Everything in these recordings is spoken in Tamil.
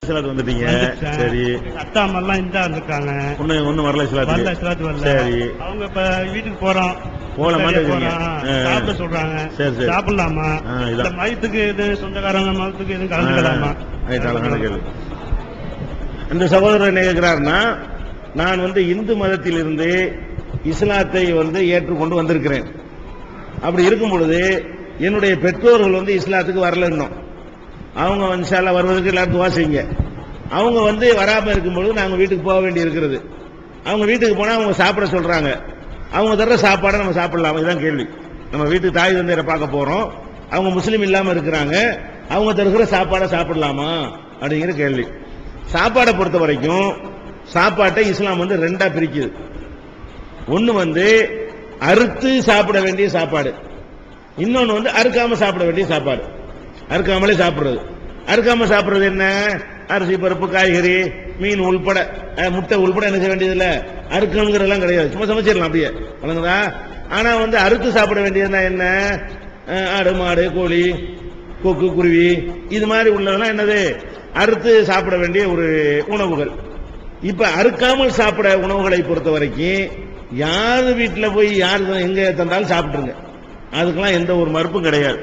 வந்துட்டீங்க. சரி, அத்தா அம்மா இந்த இருக்காங்க. ஒண்ணு வரல இஸ்லாத்துக்கு வரல. சரி, அவங்க இப்ப வீட்டுக்கு போறோம், போல மாட்டேங்கிறீங்க, சாப்பிட சொல்றாங்க. சரி, சாப்பிடலாமா? இந்த மயத்துக்கு இது சொந்தக்காரங்க மதத்துக்கு எதுவும் கலந்துக்கலாமா? இந்த சகோதரர் என்ன கேட்கிறாருன்னா, நான் இந்து மதத்தில் இருந்து இஸ்லாத்தை ஏற்றுக்கொண்டு வந்திருக்கிறேன். அப்படி இருக்கும் பொழுது என்னுடைய பெற்றோர்கள் இஸ்லாத்துக்கு வரல. இன்னும் அவங்க இன்ஷா அல்லாஹ் வருவதற்கு எல்லாரும் துவா செய்யுங்க. அவங்க வராம இருக்கும்பொழுது நாங்க வீட்டுக்கு போக வேண்டி இருக்கிறது. அவங்க வீட்டுக்கு போனா அவங்க சாப்பிட சொல்றாங்க. அவங்க தர்ற சாப்பாடை நம்ம சாப்பிடலாம்? இதுதான் கேள்வி. நம்ம வீட்டுக்கு தாய் தந்தையரை பார்க்க போறோம், அவங்க முஸ்லீம் இல்லாம இருக்கிறாங்க, அவங்க தருகிற சாப்பாடை சாப்பிடலாமா அப்படிங்கிற கேள்வி. சாப்பாடை பொறுத்த வரைக்கும் சாப்பாட்டை இஸ்லாம் ரெண்டா பிரிக்குது. ஒன்னு அறுத்து சாப்பிட வேண்டிய சாப்பாடு, இன்னொன்னு அறுக்காம சாப்பிட வேண்டிய சாப்பாடு. அறுக்காமலே சாப்பிடுறது. அறுக்காம சாப்பிடுறது என்ன? அரிசி, பருப்பு, காய்கறி, மீன் உள்பட, முட்டை உள்பட என்ன செய்ய வேண்டியதில்ல, அறுக்கணுங்கிறதெல்லாம் கிடையாது, சும்மா சமைச்சிடலாம் அப்படியே. வணங்குதா? ஆனா அறுத்து சாப்பிட வேண்டியதுன்னா என்ன? ஆடு, மாடு, கோழி, கொக்கு, குருவி, இது மாதிரி உள்ளதெல்லாம் என்னது? அறுத்து சாப்பிட வேண்டிய ஒரு உணவுகள். இப்ப அறுக்காமல் சாப்பிட உணவுகளை பொறுத்த வரைக்கும் யாரு வீட்டில் போய் யாரு எங்க தந்தாலும் சாப்பிட்டுருங்க, அதுக்கெல்லாம் எந்த ஒரு மறுப்பும் கிடையாது.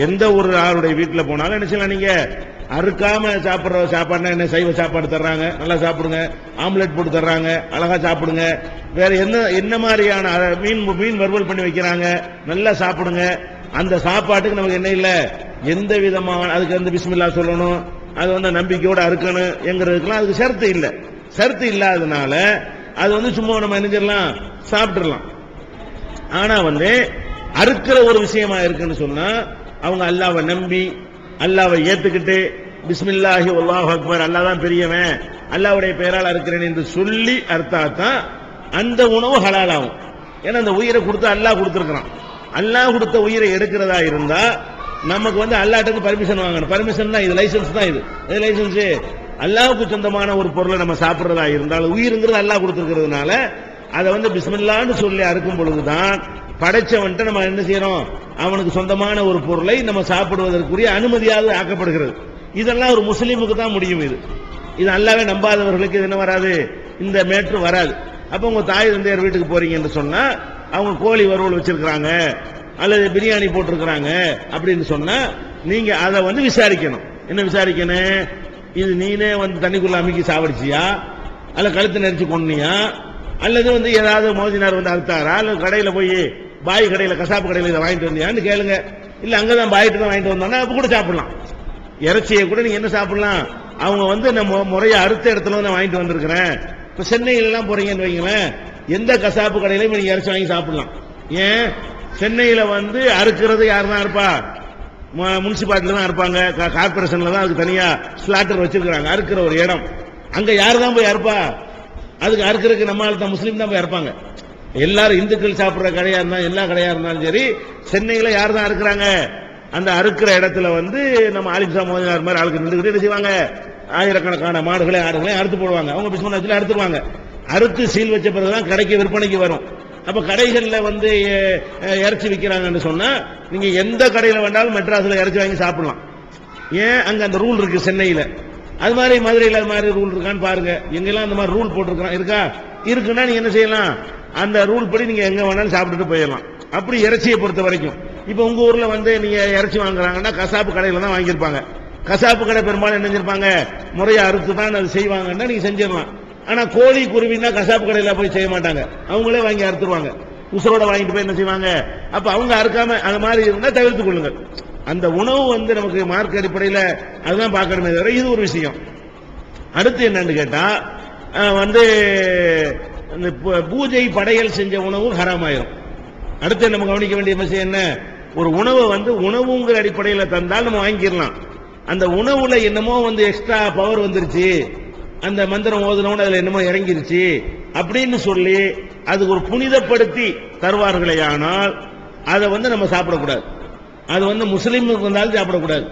எந்த ஒரு ஆளுடைய வீட்டில் போனாலும் என்ன செய்யலாம், நீங்க அறுக்காம சாப்பிடுற சாப்பாடுனா என்ன? சைவ சாப்பாடு தர்றாங்க, நல்லா சாப்பிடுங்க. ஆம்லெட் போட்டு தர்றாங்க, அழகா சாப்பிடுங்க. வேற என்ன மாதிரியான மீன் வறுவல் பண்ணி வைக்கிறாங்க, நல்லா சாப்பிடுங்க. அந்த சாப்பாட்டுக்கு நமக்கு என்ன இல்ல, எந்த விதமான அதுக்கு பிஸ்மில்லா சொல்லணும், அது நம்பிக்கையோட அறுக்கணும் என்கிறதுக்கெல்லாம் அதுக்கு ஷர்த்து இல்ல. ஷர்த்து இல்லாததுனால அது சும்மா நம்ம நினைஞ்சிடலாம், சாப்பிட்டுடலாம். ஆனா அறுக்கிற ஒரு விஷயமா இருக்குன்னு சொன்னா அவங்க அல்லாஹ்வை நம்பி அல்லாஹ்வை ஏத்துக்கிட்டு பிஸ்மில்லாஹி வல்லாஹு அக்பர், அல்லாஹ் தான் பெரியவன், அல்லாஹ்வுடைய பெயரால் அறுக்கிறேன் என்று சொல்லி அறுத்தாதான் அந்த உணவு ஹலால் ஆகும். ஏன்னா அந்த உயிரை கொடுத்து அல்லாஹ் கொடுத்திருக்கிறான். அல்லாஹ் கொடுத்த உயிரை எடுக்கிறதா இருந்தா நமக்கு அல்லாஹ்ட்ட பர்மிஷன் வாங்கணும். பர்மிஷன் தான் இது, லைசன்ஸ் தான் இது. லைசன்ஸ் அல்லாஹ்வுக்கு சொந்தமான ஒரு பொருளை நம்ம சாப்பிடுறதா இருந்தாலும் உயிருங்கிறது அல்லாஹ் கொடுத்திருக்கிறதுனால அதை பிஸ்மில்லான்னு சொல்லி அறுக்கும் பொழுதுதான் படைச்சவன்ட்ட நம்ம என்ன செய்யறோம், அவனுக்கு சொந்தமான ஒரு பொருளை நம்ம சாப்பிடுவதற்குரிய அனுமதியாக ஆக்கப்படுகிறது. இதெல்லாம் ஒரு முஸ்லீமுக்கு தான் முடியும். இது அல்லாவே நம்பாதவர்களுக்கு இது என்ன வராது, இந்த மேற்று வராது. அப்ப உங்க தாய் தந்தையர் வீட்டுக்கு போறீங்க என்று சொன்னா அவங்க கோழி வறுவல் வச்சிருக்காங்க அல்லது பிரியாணி போட்டிருக்கிறாங்க அப்படின்னு சொன்னா நீங்க அதை விசாரிக்கணும். என்ன விசாரிக்கணும்? இது நீனே தண்ணிக்குள்ள அமுக்கி சாவடிச்சியா, அல்ல கழுத்து நெரிச்சு கொன்னியா, அல்லது ஏதாவது மோதினார் அறுத்தாரா, அல்லது கடையில போய் பாய் கடையில, கசாப்பு கடையில இதை வாங்கிட்டு வந்தியான்னு கேளுங்க. இல்ல அங்கதான் பாயிட்டு தான் வாங்கிட்டு வந்தோம்னா அப்ப கூட சாப்பிடலாம். இறைச்சியை கூட நீங்க என்ன சாப்பிடலாம், அவங்க நம்ம முறைய அறுத்த இடத்துல நான் வாங்கிட்டு வந்திருக்கிறேன். இப்ப சென்னையில எல்லாம் போறீங்கன்னு வைங்களேன், எந்த கசாப்பு கடையிலையும் நீங்க இறைச்சி வாங்கி சாப்பிடலாம். ஏன்? சென்னையில அறுக்கிறது யார் தான் இருப்பா? முனிசிபாலிட்டில தான் இருப்பாங்க, கார்பரேஷன்ல தான் அதுக்கு தனியா ஸ்லாட்டர் வச்சிருக்காங்க, அறுக்கிற ஒரு இடம். அங்க யாரு தான் போய் அறுப்பா? அதுக்கு அறுக்கிறதுக்கு நம்ம ஆள் தான், முஸ்லீம் தான் போய் அறுப்பாங்க. எல்லாரும் இந்துக்கள் சாப்பிடுற கடையா இருந்தாலும் எல்லா கடையா இருந்தாலும் சரி, சென்னையில யார் தான் அறுக்கிறாங்க? அந்த அறுக்கிற இடத்துல நம்ம ஆலிம்சா மோதினார் மாதிரி ஆளுக்கு நின்றுகிட்டு என்ன செய்வாங்க, ஆயிரக்கணக்கான மாடுகளை ஆடுகளையும் அறுத்து போடுவாங்க. அவங்க பிஸ்மில்லா சொல்லி அறுத்துருவாங்க. அறுத்து சீல் வச்ச பிறகுதான் கடைக்கு விற்பனைக்கு வரும். அப்ப கடைகள்ல இறைச்சி விற்கிறாங்கன்னு சொன்னா நீங்க எந்த கடையில வேண்டாலும் மெட்ராஸ்ல இறைச்சி வாங்கி சாப்பிடலாம். ஏன்? அங்க அந்த ரூல் இருக்கு சென்னையில. அது மாதிரி மதுரையில் அது மாதிரி ரூல் இருக்கான்னு பாருங்க. எங்கெல்லாம் அந்த மாதிரி ரூல் போட்டிருக்கான் இருக்கா? இருக்குன்னா நீங்க என்ன செய்யலாம், அந்த ரூல் படி நீங்க எங்க வேணாலும் சாப்பிட்டுட்டு போயிடலாம். அப்படி இறைச்சியை பொறுத்த வரைக்கும் இப்ப உங்க ஊர்ல நீங்க இறைச்சி வாங்குறாங்கன்னா கசாப்பு கடையில தான் வாங்கியிருப்பாங்க. கசாப்பு கடை பெரும்பாலும் என்ன செஞ்சிருப்பாங்க, முறையை அறுத்து தான் அது செய்வாங்கன்னா நீங்க செஞ்சிடலாம். ஆனா கோழி, குருவின்னா கசாப்பு கடையில போய் செய்ய மாட்டாங்க, அவங்களே வாங்கி அறுத்துருவாங்க. உசுரோட வாங்கிட்டு போய் என்ன செய்வாங்க. அப்ப அவங்க அறுக்காம அது மாதிரி இருந்தா தவிர்த்துக் கொள்ளுங்கள். அந்த உணவு நமக்கு மார்க் அடிப்படையில் அதுதான் பார்க்கணுமே தவிர இது ஒரு விஷயம். அடுத்து என்னன்னு கேட்டா பூஜை படையல் செஞ்ச உணவு ஹராமாயிரும். அடுத்து நம்ம கவனிக்க வேண்டிய விஷயம் என்ன, ஒரு உணவை உணவுங்கிற அடிப்படையில் தந்தால் நம்ம வாங்கிடலாம். அந்த உணவுல என்னமோ எக்ஸ்ட்ரா பவர் வந்துருச்சு, அந்த மந்திரம் ஓதுனோன்னு அதுல என்னமோ இறங்கிருச்சு அப்படின்னு சொல்லி அதுக்கு ஒரு புனிதப்படுத்தி தருவார்களே, ஆனால் அதை நம்ம சாப்பிடக்கூடாது. அது முஸ்லீமுக்கு வந்தாலும் சாப்பிடக்கூடாது.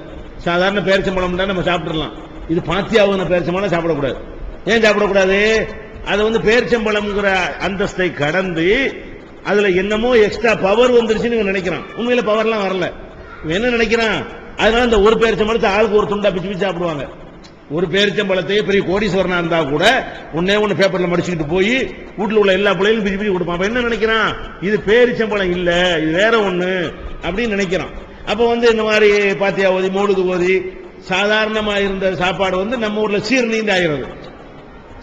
சாதாரண பேரிச்சம்பழம் தான் நம்ம சாப்பிடலாம். இது பாத்தியாவுன பேரிச்சம்பழம் சாப்பிடக்கூடாது. ஏன் சாப்பிடக்கூடாது? அது பேரிச்சம்பழம்ங்கிற அந்தஸ்தை கடந்து அதுல என்னமோ எக்ஸ்ட்ரா பவர் வந்துருச்சுன்னு நினைக்கிறான். உண்மையில பவர்லாம் வரல. என்ன நினைக்கிறான், அதனால இந்த ஒரு பேரிச்சம்பழத்தை ஆளுக்கு ஒரு துண்டா பிச்சு பிச்சு சாப்பிடுவாங்க. ஒரு பேரிச்சம்பழத்தையே பெரிய கோடீஸ்வரனா இருந்தா கூட ஒன்னே ஒன்னு பேப்பர்ல மடிச்சுக்கிட்டு போய் வீட்டுல உள்ள எல்லா பிள்ளைகளும் பிரிச்சு பிரிச்சு கொடுப்பான். என்ன நினைக்கிறான், இது பேரிச்சம்பழம் இல்ல, இது வேற ஒண்ணு அப்படின்னு நினைக்கிறான். அப்ப இந்த மாதிரி பாத்தியா ஓதி மௌலுது ஓதி சாதாரணமா இருந்த சாப்பாடு நம்ம ஊர்ல சீர்நீந்து ஆகிறது.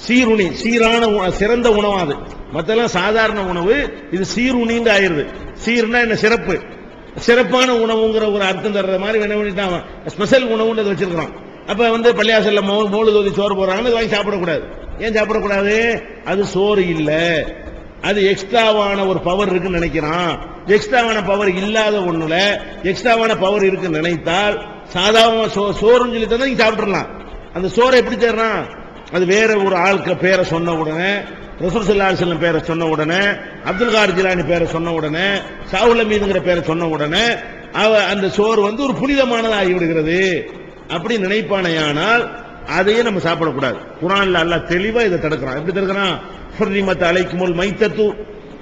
சீருணி, சீரான சிறந்த உணவு அது. மத்தெல்லாம் சாதாரண உணவு, இது சீருணிந்து ஆயிருது. சீர்னா என்ன, சிறப்பு, சிறப்பான உணவுங்கிற ஒரு அர்த்தம் தர்ற மாதிரி என்ன பண்ணிட்டான், ஸ்பெஷல் உணவுன்னு வச்சிருக்கான். அப்ப பள்ளியாசல்ல மௌலுது ஓதி சோறு போடுறாங்கன்னு வாங்கி சாப்பிடக்கூடாது. ஏன் சாப்பிடக்கூடாது, அது சோறு இல்ல, அது எக்ஸ்ட்ராவான ஒரு பவர் இருக்குன்னு நினைக்கிறான். எக்ஸ்ட்ராவான பவர் இல்லாத ஒண்ணுல எக்ஸ்ட்ராவான பவர் இருக்குன்னு நினைத்தால் சாதாரண சோறுன்னு சொல்லி தந்தா நீங்க சாப்பிட்டுறலாம். அந்த சோறை எப்படி தர்றான், அது வேற ஒரு ஆளுக்கு பேரை சொன்ன உடனே, ரசூல் ஸல்லல்லாஹு அலைஹி வஸல்லம் பேரை சொன்ன உடனே, அப்துல் காதர் ஜிலானி பேரை சொன்ன உடனே, ஷாவுல் அமீதுங்கிற பேரை சொன்ன உடனே அந்த சோறு ஒரு புனிதமானது ஆகிவிடுகிறது. அப்படி நினைப்பானையானால் அதையே நம்ம சாப்பிடக்கூடாது. குர்ஆன்ல அல்லாஹ் தெளிவா இதை தடுக்கிறான். எப்படி தடுக்கிறான், ஹுர்ரிமத் அலைக்குமுல் மைத்தத்து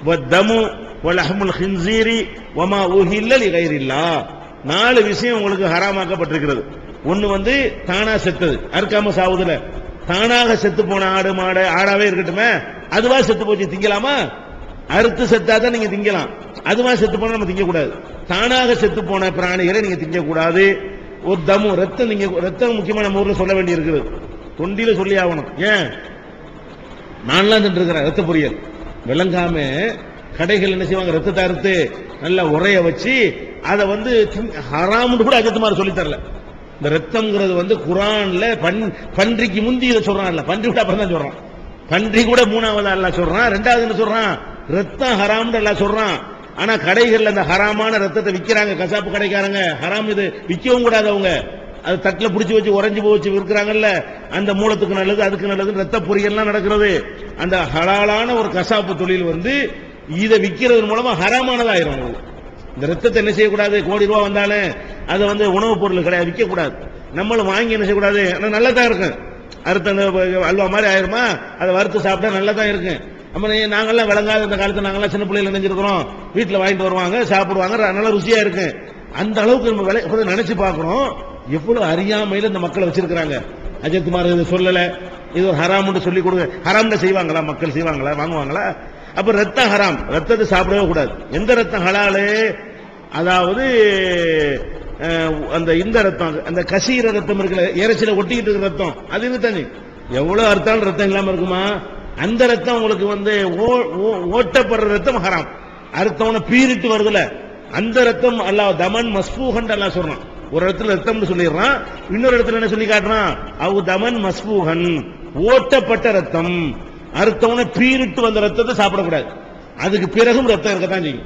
வத்தமு வலஹ்முல் ஹின்ஸீரி வமா உஹில்ல லிகைரில்லாஹ். 4 விஷயம் உங்களுக்கு ஹராமாக்கப்பட்டிருக்கிறது. ஒன்னு தானா செத்தது, அறுக்காம சாவுதுல, தானாக செத்து போன ஆடு மாடு ஆடாவே இருக்கட்டுமே, அதுவா செத்து போச்சு திங்கலாமா? அறுத்து செத்தாதான் நீங்க திங்கலாம். அதுவா செத்து போனா நம்ம திங்க கூடாது. தானாக செத்து போன பிராணிகளை நீங்க திங்க கூடாது. ஒரு தமு ரத்தம், நீங்க ரத்தம் முக்கியமா நம்ம ஊர்ல சொல்ல வேண்டி இருக்குது, தொண்டியில சொல்லி ஆகணும். ஏன், நான்லாம் தின்று இருக்கிறேன் ரத்த பொரியல் விளங்காம கடைகள் என்ன செய்வாங்க, ரத்தத்தை அறுத்து நல்லா உரைய வச்சு அதை ஹராம்னு கூட அஜத்துமார் சொல்லி தரல. இந்த ரத்தம்ங்கிறது குர்ஆன்ல பன்றிக்கு முந்தி இதை சொல்றான், பன்றி கூட அப்புறம் தான் சொல்றான். பன்றி கூட 3வது அல்லாஹ் சொல்றான், 2வது என்ன சொல்றான், ரத்தம் ஹராம்னு அல்லாஹ் சொல்றான். ஆனா கடைகள்ல அந்த ஹராமான ரத்தத்தை விற்கிறாங்க, கசாப்பு கடைக்காரங்க, ஹராம் இது விற்கவும் கூடாது. அவங்க அது தட்டுல பிடிச்சி வச்சு உறைஞ்சு போச்சு விற்கிறாங்கல்ல, அந்த மூலத்துக்கு நல்லது அதுக்கு நல்லது ரத்த பொரியல்லாம் நடக்கிறது. அந்த ஹலாலான ஒரு கசாப்பு தொழில் இதை விற்கிறது மூலமா ஹராமானதாயிரும். இந்த ரத்தத்தை என்ன செய்யக்கூடாது, கோடி ரூபாய் வந்தாலும் அதை உணவுப் பொருள் கிடையாது, விற்க கூடாது. நம்மளும் வாங்கி என்ன செய்யக்கூடாது, நல்லா தான் இருக்கு, அறுத்த அல்வா மாதிரி ஆயிருமா, அதை வறுத்து சாப்பிட்டா நல்லா தான் இருக்கு. நாங்கெல்லாம் விளங்காத இந்த காலத்துல நாங்கெல்லாம் சின்ன பிள்ளைகள் நினைஞ்சிருக்கிறோம், வீட்டுல வாங்கிட்டு வருவாங்க சாப்பிடுவாங்க, நல்லா ருசியா இருக்கு. அந்த அளவுக்கு நம்ம நினைச்சு பார்க்கிறோம், எவ்வளவு அறியாமையில இந்த மக்களை வச்சிருக்கிறாங்க. அஜித்குமார் இது சொல்லல, இது ஒரு ஹராம்னு சொல்லி கொடுங்க, ஹராம்ல செய்வாங்களா, மக்கள் செய்வாங்களா, வாங்குவாங்களா? அப்ப ரத்தம் ஹராம், ரத்தத்தை சாப்பிடவே கூடாது. எந்த ரத்தம் ஹலாலு, அதாவது இந்த ரத்தம், அந்த கசீர ரத்தம் இருக்குல்ல, இறைச்சியில ஒட்டிக்கிட்டு இருக்கிற ரத்தம், அது இருக்காது. எவ்வளவு அறுத்தாலும் ரத்தம் இல்லாம இருக்குமா? அந்த ரத்தம் உங்களுக்கு ஓட்டப்படுற ரத்தம் ஹராம். அறுத்தவன பீரிட்டு வருதுல, அந்த ரத்தம் அல்லாஹ் தமன் மஸ்பூஹன் அல்லாஹ் சொல்றான். ஒரு இடத்துல ரத்தம் சொல்லிடுறான், இன்னொரு இடத்துல என்ன சொல்லி காட்டுறான், அவு தமன் மஸ்பூஹன், ஓட்டப்பட்ட ரத்தம். அறுத்தவன பீரிட்டு வந்த ரத்தத்தை சாப்பிடக்கூடாது. அதுக்கு பிறகும் ரத்தம் இருக்கத்தான் செய்யும்.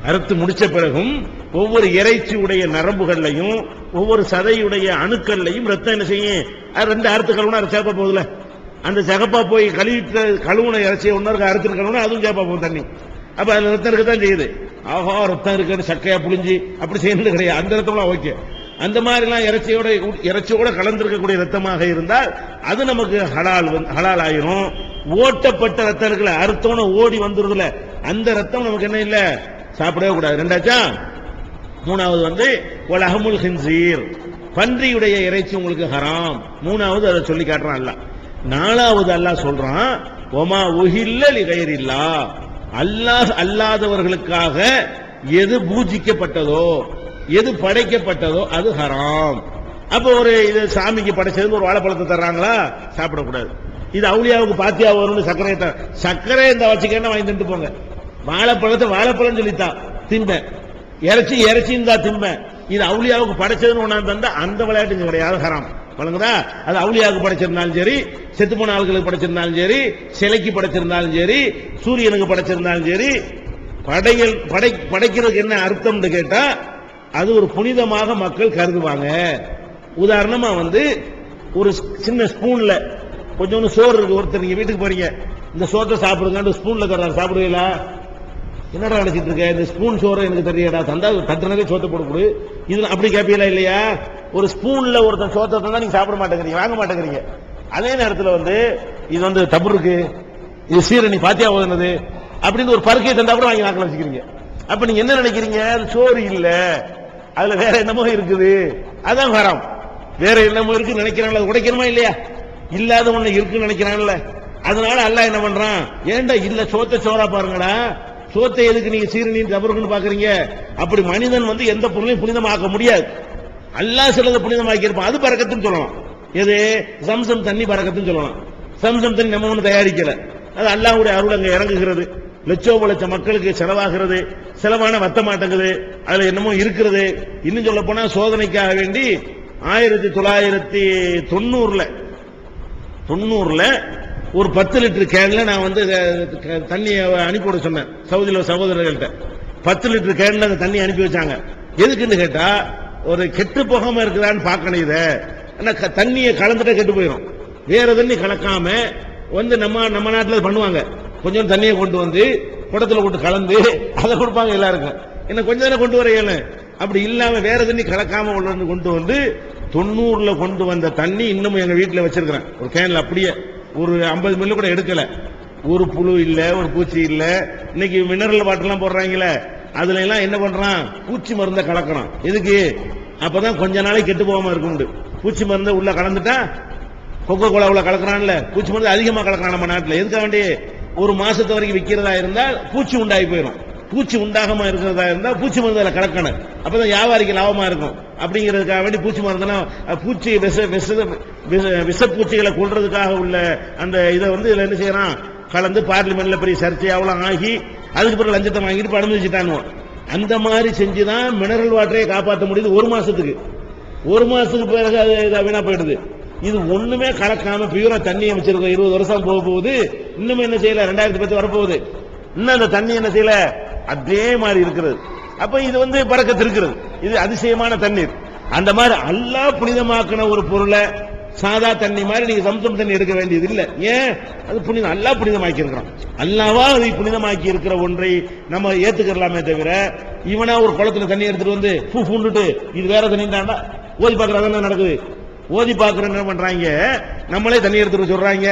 அறுத்து முடிச்ச பிறகும் ஒவ்வொரு இறைச்சியுடைய நரம்புகள்லையும் ஒவ்வொரு சதையுடைய அணுக்கள்லையும் ரத்தம் என்ன செய்யும், 2 அறுத்து கழுவுனா சேப்பா போகுதுல, அந்த சகப்பா போய் கழுவுன இறைச்சியை ஒன்னருக்கு அறுத்து கழுவுனா அதுவும் சேப்பா போகும் தண்ணி. அப்ப அதுல ரத்தம் இருக்கத்தான் செய்யுது. ஆஹா ரத்தம் இருக்குன்னு சக்கையா புளிஞ்சு அப்படி செய்யறது கிடையாது. அந்த ரத்தம்லாம் ஓகே. அந்த மாதிரி எல்லாம் இறைச்சியோட கலந்திருக்கக்கூடிய ரத்தமாக இருந்தால் அது நமக்கு ஹலால் ஆயிரும். ஓட்டப்பட்ட ரத்தம் இருக்குல்ல, அறுத்தோன ஓடி வந்துருதுல, அந்த ரத்தம் நமக்கு என்ன இல்ல, சாப்பிடவே கூடாது. 2ஆச்சா. 3வது வலஹமுல் ஹின்ஸீர், பன்றியுடைய இறைச்சி உங்களுக்கு ஹராம். 3வது அதை சொல்லி காட்டுறான் அல்லாஹ். 4வது அல்லாஹ் சொல்றான், வமா உஹில்ல லிகைரில்லாஹ், அல்லாஹ் அல்லாதவர்களுக்காக எது பூஜிக்கப்பட்டதோ எது படைக்கப்பட்டதோ அது ஹராம். அப்ப இது சாமிக்கு படைச்சது ஒரு வாழைப்பழத்தை தர்றாங்களா, சாப்பிடக்கூடாது. இது அவுலியாவுக்கு பாத்தியா வரும்னு சர்க்கரை இந்த வச்சுக்கன்னா வாங்கி தின்ட்டு போங்க. வாழைப்பழத்தை வாழைப்பழம் சொல்லித்தா திம்பேன், இறைச்சின்னு தான் திம்பேன். இது அவுலியாவுக்கு படைச்சதுன்னு ஒண்ணா தந்தா அந்த விளையாட்டு கிடையாது, ஹராம். வழங்குதா? அது அவுலியாவுக்கு படைச்சிருந்தாலும் சரி, செத்து போன ஆளுகளுக்கு படைச்சிருந்தாலும் சரி, சிலைக்கு படைச்சிருந்தாலும் சரி, சூரியனுக்கு படைச்சிருந்தாலும் சரி, படைக்கிறதுக்கு என்ன அர்த்தம் கேட்டா அது ஒரு புனிதமாக மக்கள் கருதுவாங்க. உதாரணமா ஒரு சின்ன ஸ்பூன்ல கொஞ்சம் சோறு இருக்கு, ஒருத்தர் நீங்க வீட்டுக்கு போறீங்க, இந்த சோத்தை சாப்பிடுங்க, ஸ்பூன்ல தர்றாரு, சாப்பிடுவீங்களா? என்னடா நினைச்சிட்டு இருக்க, இந்த ஸ்பூன் சோறு எனக்கு தெரியடா, தந்தா தட்டுனதே சோத்தை போட்டு இது அப்படி கேப்பீங்களா இல்லையா? ஒரு ஸ்பூன்ல ஒருத்தன் சோத்தை தந்தா நீங்க சாப்பிட மாட்டேங்கிறீங்க, வாங்க மாட்டேங்கிறீங்க. அதே நேரத்தில் இது தப்பு இருக்கு, இது சீரணி பாத்தியா ஓதுனது அப்படின்னு ஒரு பருக்கையை தந்தா கூட வாங்கி நாக்கில் வச்சுக்கிறீங்க. அப்ப நீங்க என்ன நினைக்கிறீங்க, அது சோறு இல்ல, அதுல வேற என்னமோ இருக்குது, அதான் ஹராம். வேற என்னமோ இருக்கு நினைக்கிறான்ல, உடைக்கணுமா இல்லையா? இல்லாத ஒண்ணு இருக்குன்னு நினைக்கிறான்ல. அதனால அல்லாஹ் என்ன பண்றான், ஏண்டா இல்ல சோத்தை சோறா பாருங்கடா, சோத்தை எதுக்கு நீங்க சீரணின்னு தவறுன்னு பாக்குறீங்க? அப்படி மனிதன் வந்து எந்த பொருளையும் புனிதமாக்க முடியாது. அல்லாஹ் சிலதை புனிதமாக்கி இருப்பான், அது பரக்கத்துன்னு சொல்லலாம். எது? சம்சம் தண்ணி பரக்கத்துன்னு சொல்லலாம். சம்சம் தண்ணி நம்ம ஒண்ணு தயாரிக்கல, அது அல்லாஹ்வுடைய அருள் அங்க இறங்குகிறது, லட்சோப லட்சம் மக்களுக்கு செலவாகிறது, செலவான வத்த மாட்டேங்குது, அதுல என்னமோ இருக்கிறது. இன்னும் சொல்ல போனா சோதனைக்காக வேண்டி 1990ல ஒரு 10 லிட்டர் கேன்ல நான் வந்து தண்ணி அனுப்பி விட சொன்னேன் சவுதியில சகோதரர்கள்ட்ட. 10 லிட்டர் கேன்ல அந்த தண்ணி அனுப்பி வச்சாங்க. எதுக்குன்னு கேட்டா, ஒரு கெட்டு போகாம இருக்குதான்னு பார்க்கணும். இத தண்ணியை கலந்துட்டா கெட்டு போயிடும். வேற தண்ணி கலக்காம வந்து நம்ம நாட்டில் பண்ணுவாங்க. கொஞ்சம் தண்ணியை கொண்டு வந்து குடத்துல போட்டு கலந்து அதை கொடுப்பாங்க எல்லாருக்கும். என்ன கொஞ்சம் தானே கொண்டு வர இயலும். அப்படி இல்லாம வேற தண்ணி கலக்காம கொண்டு வந்து 90ல கொண்டு வந்த தண்ணி இன்னமும் எங்க வீட்டில் வச்சிருக்கிறேன் ஒரு கேன்ல. அப்படியே ஒரு 50 மில்லி கூட எடுக்கல. ஒரு புழு இல்ல, ஒரு பூச்சி இல்ல. இன்னைக்கு மினரல் வாட்டர் எல்லாம் போடுறாங்களே, அதுல எல்லாம் என்ன பண்றான், பூச்சி மருந்தை கலக்கணும். எதுக்கு? அப்பதான் கொஞ்ச நாளைக்கு கெட்டு போகாம இருக்கும். பூச்சி மருந்தை உள்ள கலந்துட்டா, கொக்கோ கோலாவுல கலக்கிறான்ல, பூச்சி மருந்து அதிகமா கலக்கிறான் நம்ம நாட்டில். எதுக்காக வேண்டி? ஒரு மாசத்து வரைக்கும் விற்கிறதா இருந்தால் பூச்சி உண்டாகி போயிடும். பூச்சி உண்டாகாம இருக்கிறதா இருந்தா பூச்சி மருந்து கலக்கணும். அப்பதான் வியாபாரிக்கு லாபமா இருக்கும். அப்படிங்கிறதுக்காக வேண்டி பூச்சி மருந்துனா பூச்சி விஷப்பூச்சிகளை கொள்றதுக்காக உள்ள அந்த இதை வந்து இதுல என்ன செய்யறான், கலந்து பார்லிமெண்ட்ல பெரிய சர்ச்சையாவெல்லாம் ஆகி அதுக்கு பிறகு லஞ்சத்தை வாங்கிட்டு அனுமதிச்சுட்டான். அந்த மாதிரி செஞ்சுதான் மினரல் வாட்டரை காப்பாற்ற முடியுது ஒரு மாசத்துக்கு. ஒரு மாசத்துக்கு பிறகு அது வீணா போயிடுது. இது ஒண்ணுமே கலக்காம பியூரா தண்ணியை வச்சிருக்கோம். 20 வருஷம் போக போகுது, இன்னும் என்ன செய்யல, 2010 வரப்போகுது, இன்னும் அந்த தண்ணி என்ன செய்யல, அதே மாதிரி இருக்கிறது. அப்ப இது வந்து பரக்கத்து இருக்கிறது. இது அதிசயமான தண்ணீர். அந்த மாதிரி அல்லாஹ் புனிதமாக்கின ஒரு பொருளை சாதா தண்ணி மாதிரி நீங்க சம்சம் தண்ணி எடுக்க வேண்டியது இல்லை. ஏன்? அது புனிதம், அல்லாஹ் புனிதமாக்கி இருக்கிறான். அல்லாஹ்வா அதை புனிதமாக்கி இருக்கிற ஒன்றை நம்ம ஏத்துக்கலாமே தவிர, இவனா ஒரு குளத்துல தண்ணி எடுத்துட்டு வந்து பூண்டுட்டு இது வேற தண்ணி தாண்டா ஓதி பாக்குறதா நடக்குது. ஓதி பாக்குற என்ன பண்றாங்க, நம்மளே தண்ணி எடுத்துட்டு சொல்றாங்க,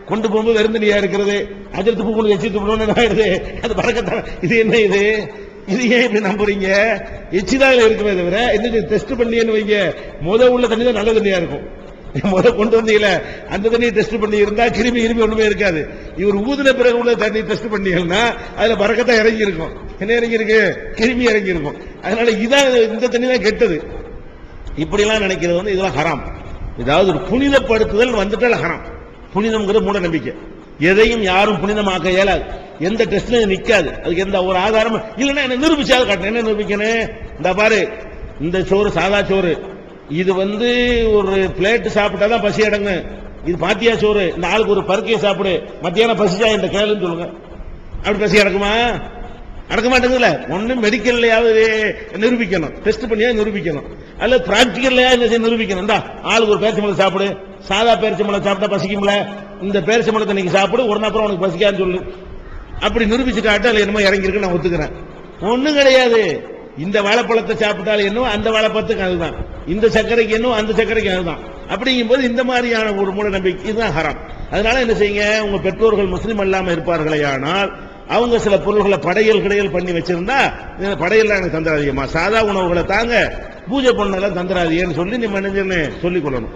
கொண்டு போகும்போது வெறும் தண்ணியா இருக்கிறது, அதிர்த்து பூ கொண்டு எச்சிட்டு ஆயிடுது. அது பறக்கத்தான். இது என்ன இது? இது ஏன் இப்படி நம்புறீங்க? எச்சிதாக இருக்குமே தவிர என்ன டெஸ்ட் பண்ணியன்னு வைங்க, உள்ள தண்ணி தான் நல்ல தண்ணியா இருக்கும். கொண்டு வந்தீங்கள அந்த தண்ணியை டெஸ்ட் பண்ணி இருந்தா கிருமி ஒண்ணுமே இருக்காது. இவர் ஊதின பிறகு உள்ள தண்ணி டெஸ்ட் பண்ணீங்கன்னா அதுல பறக்கத்தான் இறங்கி இருக்கும். என்ன இறங்கி இருக்கு? கிருமி இறங்கி இருக்கும். அதனால இதான் இந்த தண்ணி தான் கெட்டது. இப்படி எல்லாம் நினைக்கிறது வந்து இதெல்லாம் ஹராம். ஏதாவது ஒரு புனிதப்படுத்துதல் வந்துட்டால் ஹராம். புனிதம்ங்கிறது மூட நம்பிக்கை. எதையும் யாரும் புனிதமாக்க இயலாது. எந்த டெஸ்ட்லயும் நிக்காது. அதுக்கு எந்த ஒரு ஆதாரம் இல்லைன்னா என்ன நிரூபிச்சாது காட்டணும். என்ன நிரூபிக்கணும்? இந்த பாரு, இந்த சோறு சாதா சோறு, இது வந்து ஒரு பிளேட் சாப்பிட்டாதான் பசி அடங்கு. இது பாத்தியா சோறு, இந்த ஆளுக்கு ஒரு பருக்கையை சாப்பிடு, மத்தியானம் பசிச்சா இந்த கேளுன்னு சொல்லுங்க. அப்படி பசி அடக்குமா? அடக்க மாட்டேங்குதுல. ஒண்ணு மெடிக்கல்லையாவது நிரூபிக்கணும், டெஸ்ட் பண்ணியா நிரூபிக்கணும், அல்ல பிராக்டிக்கல்லையா நிரூபிக்கணும். ஆளுக்கு ஒரு பேரிச்சம்பழம் சாப்பிடு, சாதா பேரிச்சம்பழம் சாப்பிட்டா பசிக்கும்ல, இந்த பேரிச்சம்பழத்தை நீங்க சாப்பிடு, ஒரு அப்புறம் உனக்கு பசிக்கான்னு சொல்லு. அப்படி நிரூபிச்சு காட்ட அதுல என்னமோ இறங்கிருக்கு, நான் ஒத்துக்கிறேன். ஒண்ணும் கிடையாது. இந்த வாழைப்பழத்தை சாப்பிட்டாலும் என்னவோ அந்த வாழைப்பழத்துக்கு அதுதான், இந்த சர்க்கரைக்கு என்னவோ அந்த சர்க்கரைக்கு அதுதான். அப்படிங்கும் போது இந்த மாதிரியான ஒரு மூட நம்பிக்கை இதுதான் ஹராம். அதனால என்ன செய்யுங்க, உங்க பெற்றோர்கள் முஸ்லீம் அல்லாம இருப்பார்களே ஆனால் அவங்க சில பொருள்களை படையல் பண்ணி வச்சிருந்தா, படையல் எனக்கு தந்துடாதீங்கம்மா, சாதா உணவுகளை தாங்க, பூஜை பண்ணலாம் தந்துடாதீங்கன்னு சொல்லி நீ மனிதன்னு சொல்லிக் கொள்ளணும்.